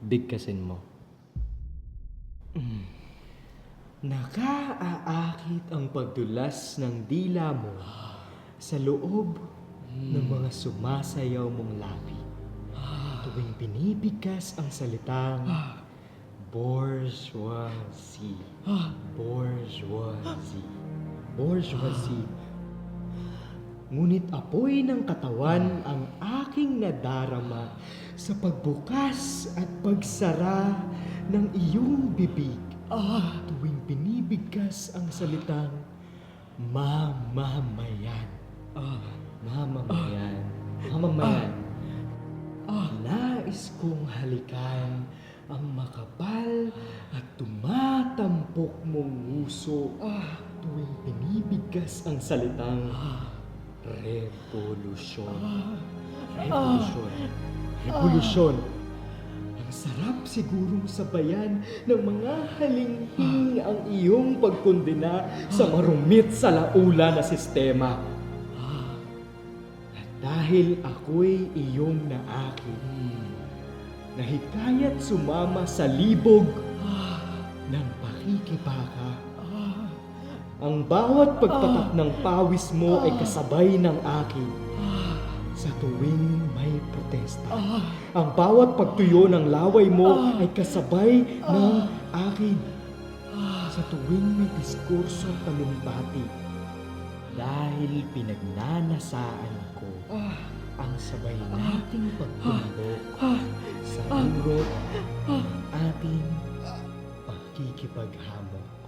bigkasin mo. Nakaaakit ang pagdulas ng dila mo sa loob ng mga sumasayaw mong labi. Tuwing binibigkas ang salitang bourgeoisie. Bourgeoisie. Bourgeoisie. Ngunit apoy ng katawan ang aking nadarama sa pagbukas at pagsara ng iyong bibig. Tuwing binibigkas ang salitang mamamayan. Mamamayan. Mamamayan. Nais kong halikan ang makapal at tumatampok mong nguso tuwing binibigkas ang salitang revolusyon. Revolusyon. Revolusyon. Ang sarap sigurong sabayan ng mga halinghing ang iyong pagkondena sa marumit sa laula na sistema. At dahil ako'y iyong naakit, nahikayat sumama sa libog ng pakikibaka. Ang bawat pagpatak ng pawis mo ay kasabay ng akin sa tuwing may protesta. Ang bawat pagtuyo ng laway mo ay kasabay ng akin sa tuwing may diskurso talumpati. Dahil pinagnanasaan ko ang sabay nating pagtumbok sa urot ng ating pagkikipaghamon.